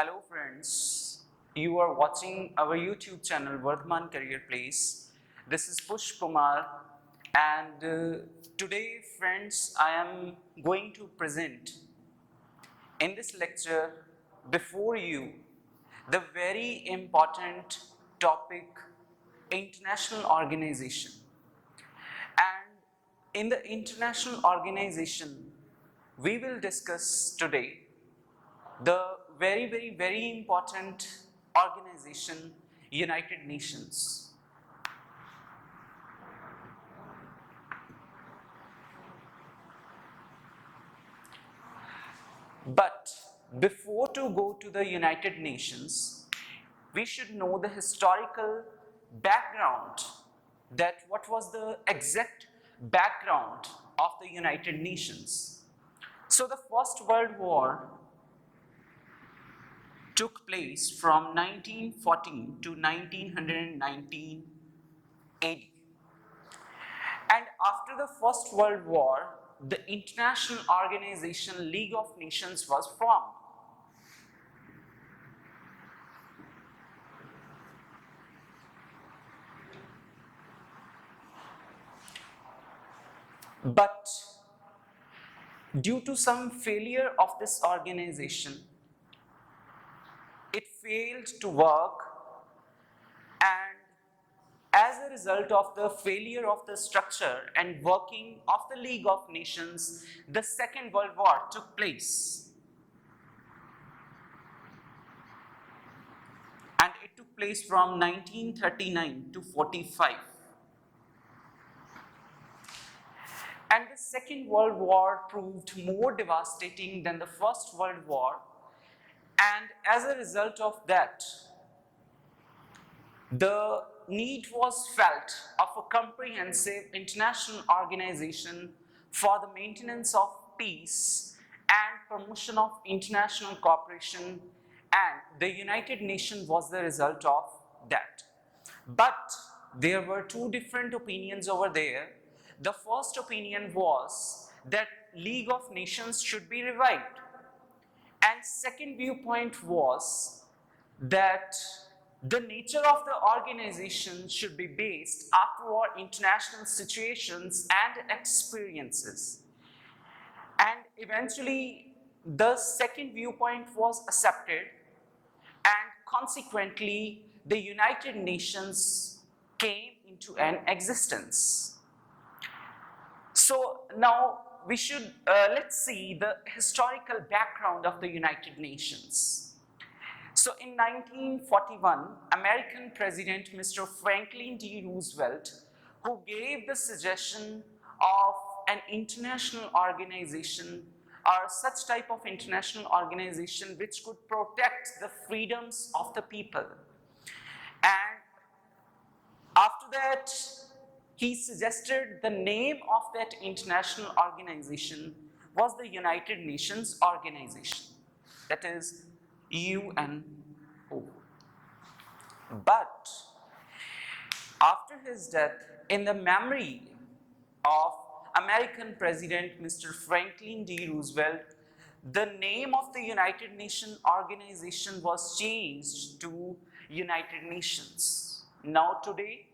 Hello friends, you are watching our YouTube channel VARDHMAN Career Place. This is Pushap Kumar and today friends I am going to present in this lecture before you the very important topic international organization. And in the international organization we will discuss today the very important organization, United Nations. But before to go to the United Nations, we should know the historical background, that what was the exact background of the United Nations. So the First World War took place from 1914 to 1919 AD. And after the First World War, the International Organization League of Nations was formed. But due to some failure of this organization, it failed to work, and as a result of the failure of the structure and working of the League of Nations, the Second World War took place. And it took place from 1939 to 45. And the Second World War proved more devastating than the First World War. And as a result of that, the need was felt of a comprehensive international organization for the maintenance of peace and promotion of international cooperation, and the United Nations was the result of that. But there were two different opinions over there. The first opinion was that League of Nations should be revived, and second viewpoint was that the nature of the organization should be based after war international situations and experiences. And eventually the second viewpoint was accepted, and consequently the United Nations came into an existence. So now we should let's see the historical background of the United Nations. So in 1941, American President Mr. Franklin D. Roosevelt, who gave the suggestion of an international organization or such type of international organization which could protect the freedoms of the people. And after that, he suggested the name of that international organization was the United Nations Organization, that is UNO. But after his death, in the memory of American President Mr. Franklin D. Roosevelt, the name of the United Nations Organization was changed to United Nations. Now today,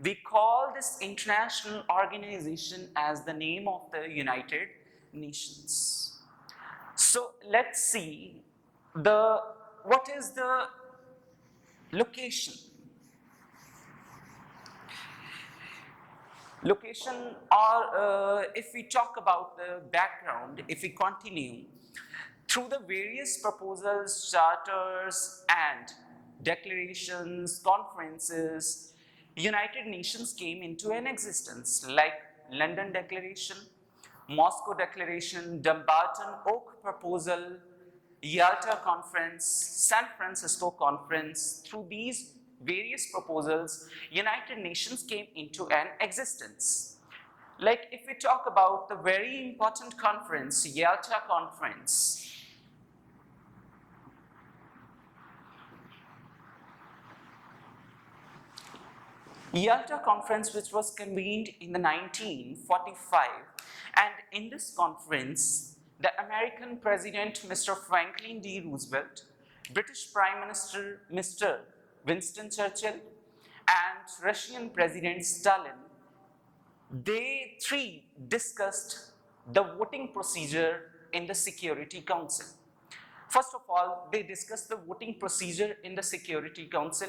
we call this international organization as the name of the United Nations. So let's see what is the location. Location, or if we talk about the background, if we continue, through the various proposals, charters and declarations, conferences, United Nations came into an existence, like London Declaration, Moscow Declaration, Dumbarton Oak Proposal, Yalta Conference, San Francisco Conference. Through these various proposals, United Nations came into an existence. Like if we talk about the very important conference, Yalta Conference, Yalta Conference, which was convened in the 1945, and in this conference, the American President Mr. Franklin D. Roosevelt British Prime Minister Mr. Winston Churchill and Russian President Stalin, they three discussed the voting procedure in the Security Council. First of all, they discussed the voting procedure in the Security Council.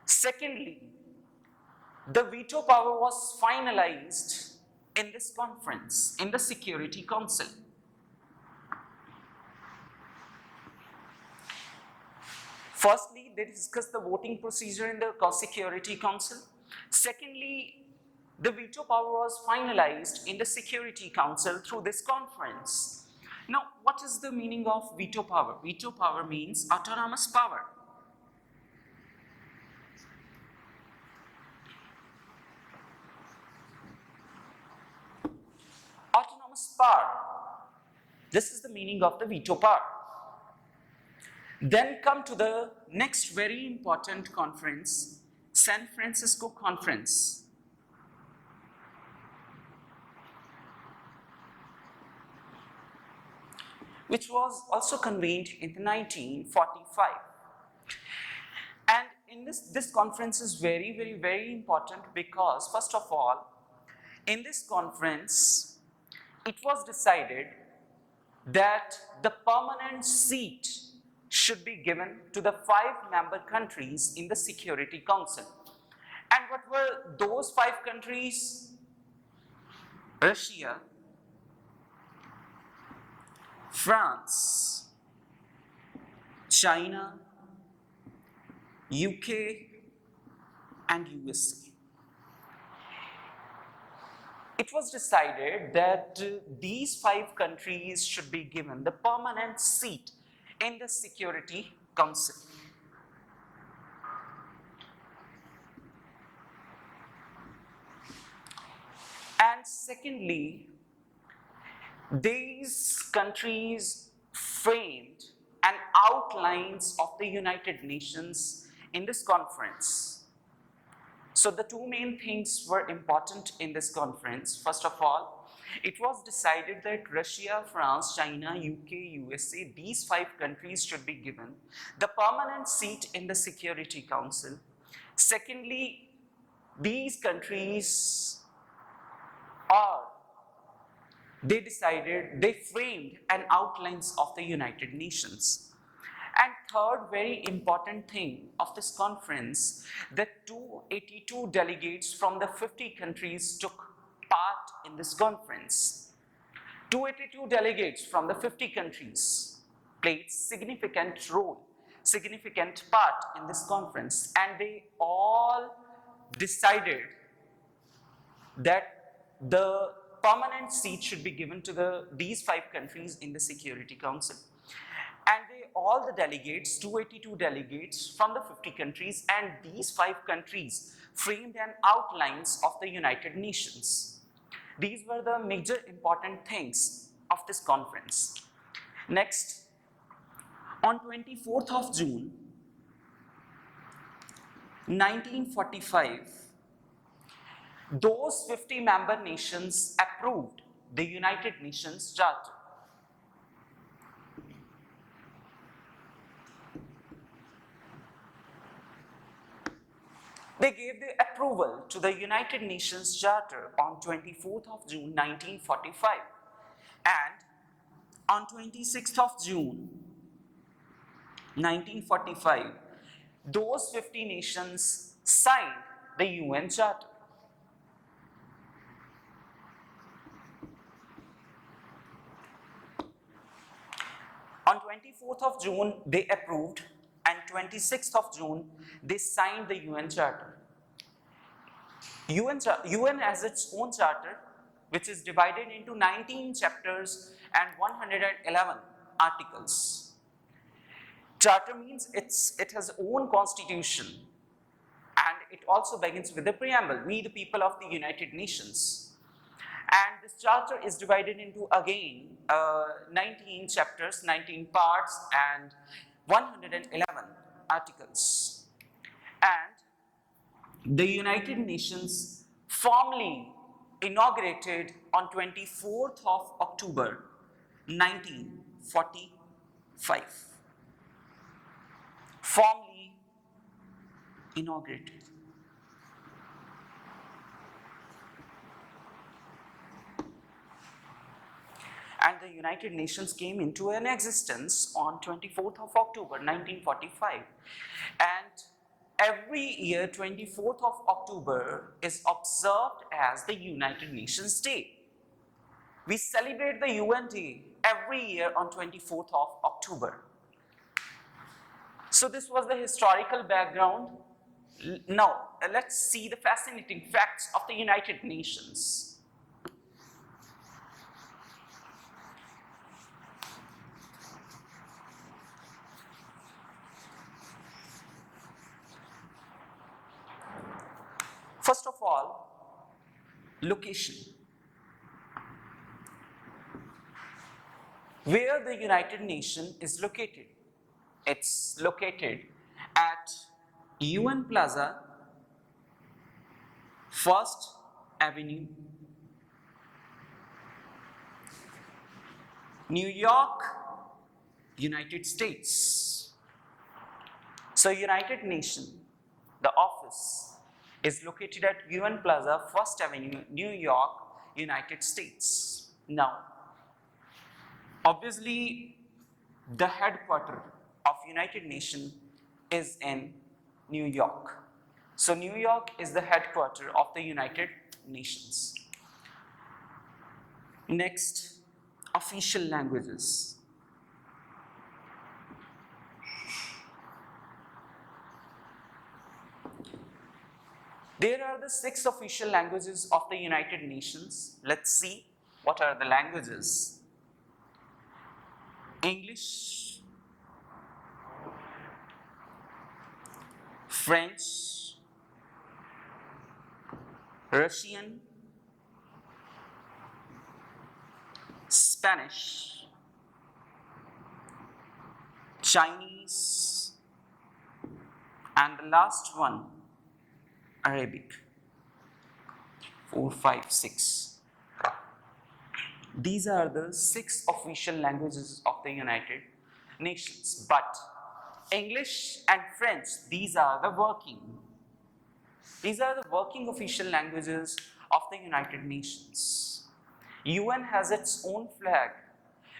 Secondly, the veto power was finalized in this conference, in the Security Council. Firstly, they discussed the voting procedure in the Security Council. Secondly, the veto power was finalized in the Security Council through this conference. Now, what is the meaning of veto power? Veto power means autonomous power. Autonomous power. This is the meaning of the veto power. Then come to the next very important conference, San Francisco Conference. Which was also convened in 1945. And in this conference is very important because, first of all, in this conference, it was decided that the permanent seat should be given to the 5 member countries in the Security Council. And what were those 5 countries? Russia, France, China, UK, and USA. It was decided that these 5 countries should be given the permanent seat in the Security Council. And secondly, these countries framed an outlines of the United Nations in this conference. So the 2 main things were important in this conference. First of all, it was decided that Russia, France, China, UK, USA, these 5 countries should be given the permanent seat in the Security Council. Secondly, these countries they framed an outlines of the United Nations. And third very important thing of this conference, that 282 delegates from the 50 countries took part in this conference. 282 delegates from the 50 countries played significant part in this conference, and they all decided that the permanent seat should be given to these 5 countries in the Security Council. And all the delegates, 282 delegates from the 50 countries, and these 5 countries framed an outlines of the United Nations. These were the major important things of this conference. Next, on 24th of June, 1945, those 50 member nations approved the United Nations Charter. They gave the approval to the United Nations Charter on 24th of June 1945, and on 26th of June 1945, those 50 nations signed the UN Charter. On 24th of June, they approved, and 26th of June, they signed the UN Charter. UN has its own charter, which is divided into 19 chapters and 111 articles. Charter means it has own constitution, and it also begins with the preamble, we the people of the United Nations. And this charter is divided into, again, 19 chapters, 19 parts, and 111 articles. And the United Nations formally inaugurated on 24th of October 1945. formally inaugurated. And the United Nations came into an existence on 24th of October 1945. And every year 24th of October is observed as the United Nations Day. We celebrate the UN Day every year on 24th of October. So this was the historical background. Now let's see the fascinating facts of the United Nations. First of all, location. Where the United Nations is located? It's located at UN Plaza, First Avenue, New York, United States. So United Nations, the office, is located at UN Plaza, First Avenue, New York, United States. Now, obviously, the headquarters of United Nations is in New York. So New York is the headquarters of the United Nations. Next, official languages. There are the 6 official languages of the United Nations. Let's see what are the languages. English, French, Russian, Spanish, Chinese, and the last one, Arabic. 4, 5, 6. These are the 6 official languages of the United Nations. But English and French, these are the working official languages of the United Nations. UN has its own flag,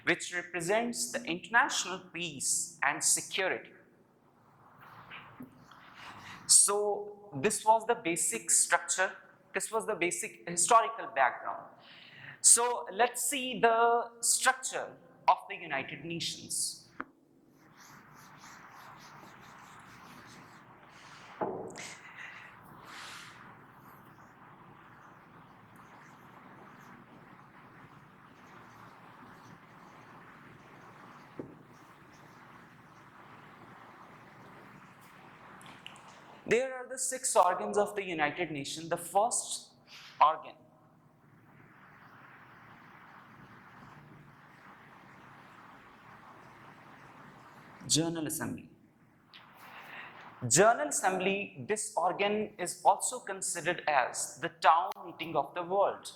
which represents the international peace and security. So this was the basic structure, this was the basic historical background. So let's see the structure of the United Nations. There are the 6 organs of the United Nations. The first organ, General Assembly. General Assembly, this organ is also considered as the town meeting of the world.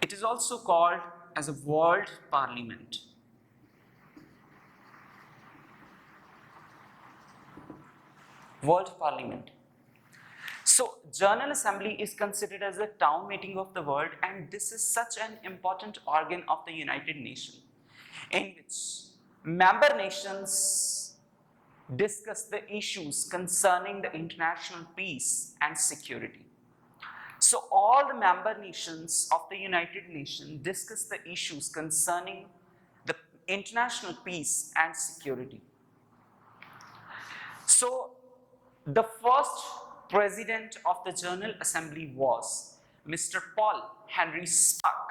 It is also called as a World Parliament. World Parliament. So, General Assembly is considered as the town meeting of the world, and this is such an important organ of the United Nations, in which member nations discuss the issues concerning the international peace and security. So all the member nations of the United Nations discuss the issues concerning the international peace and security. So the first president of the General Assembly was Mr. Paul Henry Spaak.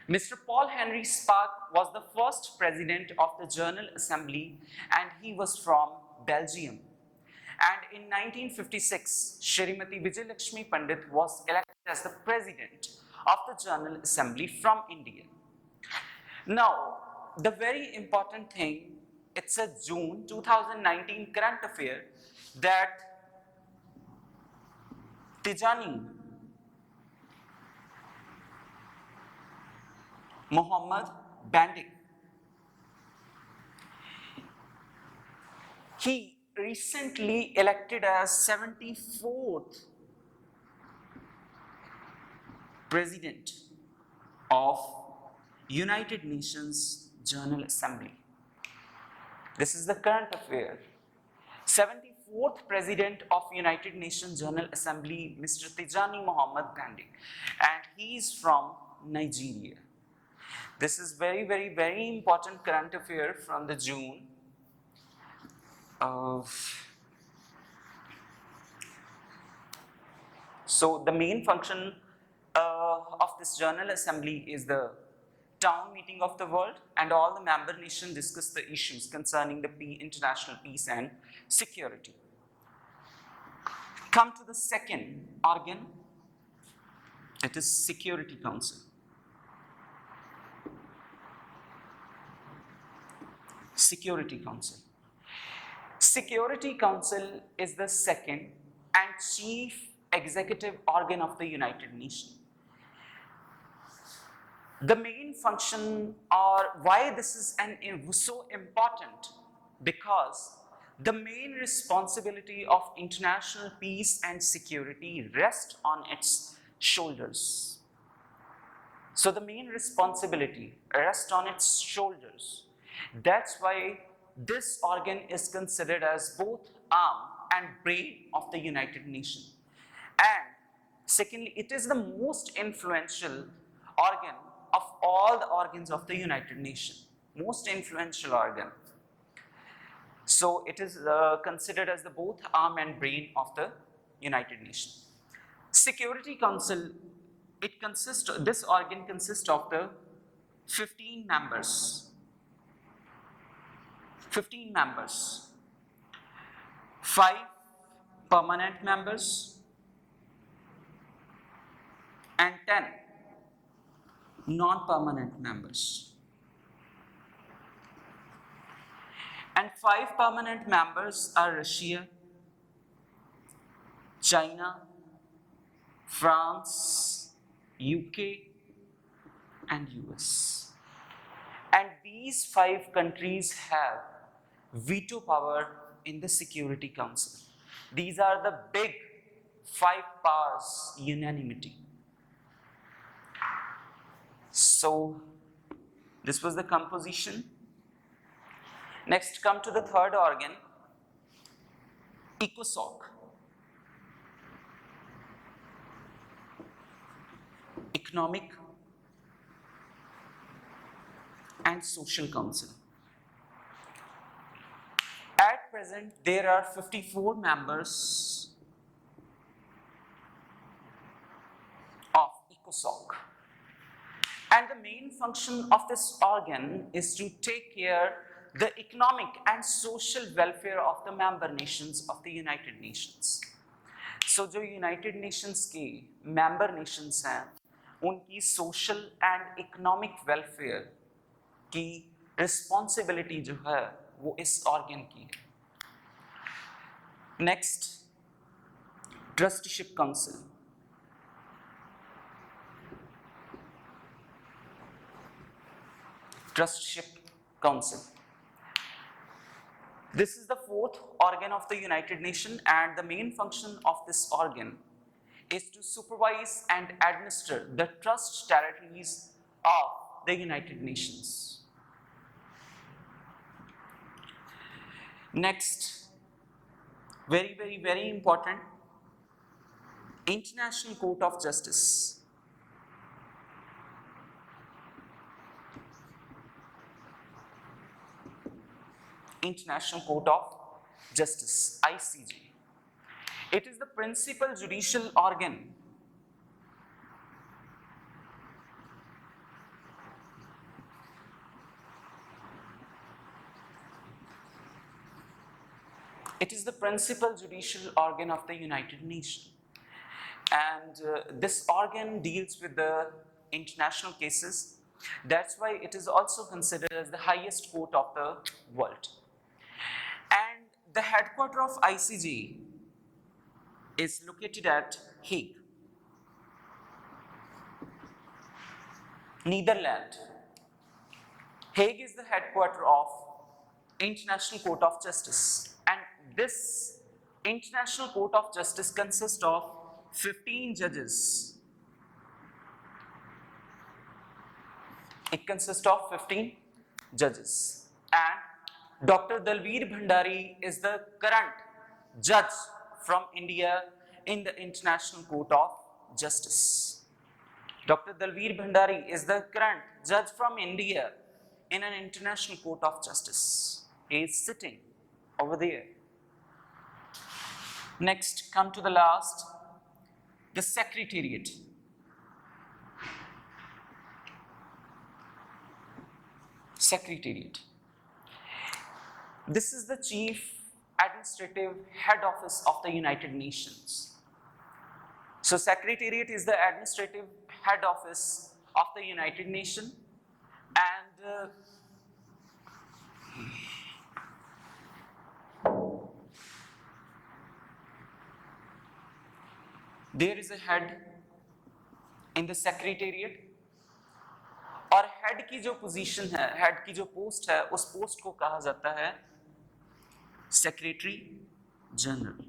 Mr. Paul Henry Spaak was the first president of the General Assembly, and he was from Belgium. And in 1956, Shrimati Vijayalakshmi Pandit was elected as the president of the General Assembly from India. Now, the very important thing, it's a June 2019 current affair that Tijani Mohammed Bandig. He recently elected as 74th President of United Nations General Assembly. This is the current affair. 74th President of United Nations General Assembly, Mr. Tijani Mohammed Bandig, and he is from Nigeria. This is very important current affair from the June of. So the main function of this General Assembly is the town meeting of the world, and all the member nations discuss the issues concerning the international peace and security. Come to the second organ, it is Security Council. Security Council. Security Council is the second and chief executive organ of the United Nations. The main function, or why this is so important, because the main responsibility of international peace and security rests on its shoulders. So the main responsibility rests on its shoulders. That's why this organ is considered as both arm and brain of the United Nations. And secondly, it is the most influential organ of all the organs of the United Nations. Most influential organ. So it is considered as the both arm and brain of the United Nations. Security Council, this organ consists of the 15 members. 15 members. 5 permanent members and 10 non-permanent members. And 5 permanent members are Russia, China, France, UK, and US. And these 5 countries have veto power in the Security Council. These are the big 5 powers unanimity. So this was the composition. Next, come to the third organ, ECOSOC. Economic and Social Council. At present, there are 54 members of ECOSOC. And the main function of this organ is to take care the economic and social welfare of the member nations of the United Nations. So जो United Nations के member nations हैं, उनकी social and economic welfare की responsibility जो है वो इस organ की है. Next, Trusteeship Council. Trusteeship Council. This is the 4th organ of the United Nations, and the main function of this organ is to supervise and administer the trust territories of the United Nations. Next, very important, International Court of Justice. International Court of Justice, ICJ. It is the principal judicial organ of the United Nations. And this organ deals with the international cases. That's why it is also considered as the highest court of the world. And the headquarters of ICJ is located at Hague, Netherlands. Hague is the headquarter of International Court of Justice, and this International Court of Justice consists of 15 judges. It consists of 15 judges, and Dr. Dalveer Bhandari is the current judge from India in the International Court of Justice. Dr. Dalveer Bhandari is the current judge from India in an International Court of Justice. He is sitting over there. Next, come to the last, the Secretariat. Secretariat. This is the chief administrative head office of the United Nations. So Secretariat is the administrative head office of the United Nations, and there is a head in the Secretariat, और head की जो position है, head की जो post है, उस post को कहा जाता है secretary general.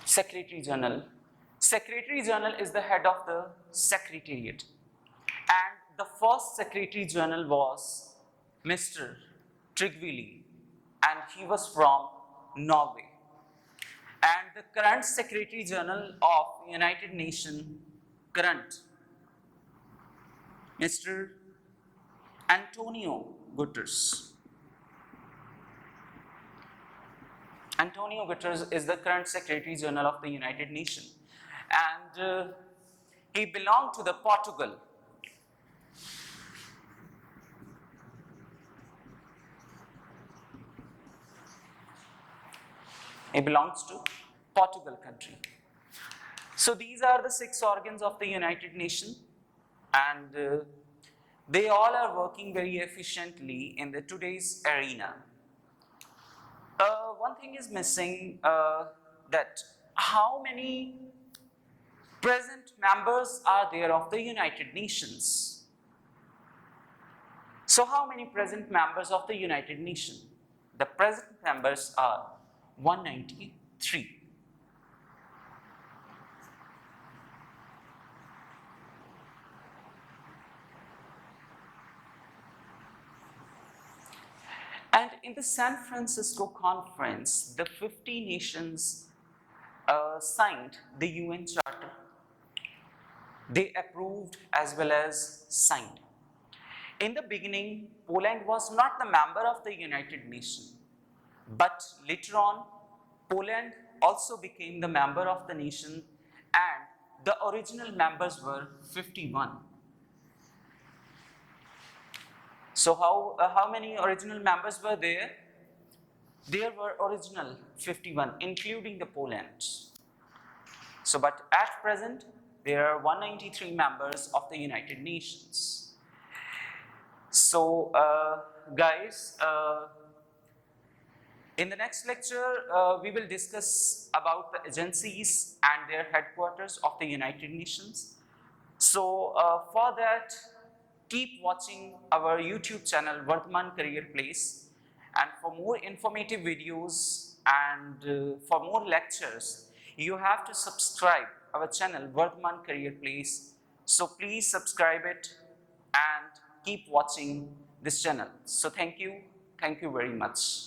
Secretary General. Secretary General is the head of the Secretariat, and the first Secretary General was Mr. Trygve, and he was from Norway. And the current Secretary General of United Nations, current, Mr. Antonio Guterres. Antonio Guterres is the current Secretary General of the United Nations, and he belonged to the Portugal. He belongs to Portugal country. So these are the 6 organs of the United Nations, and they all are working very efficiently in the today's arena. One thing is missing, that how many present members are there of the United Nations? So how many present members of the United Nations? The present members are 193. And in the San Francisco conference, the 50 nations signed the UN Charter. They approved as well as signed. In the beginning, Poland was not the member of the United Nations, but later on, Poland also became the member of the nation, and the original members were 51. So how many original members were there? There were original 51, including the Poland. So, but at present, there are 193 members of the United Nations. So, guys, in the next lecture, we will discuss about the agencies and their headquarters of the United Nations. So, for that, keep watching our YouTube channel, VARDHMAN Career Place, and for more informative videos and for more lectures, you have to subscribe our channel, VARDHMAN Career Place. So please subscribe it and keep watching this channel. So thank you very much.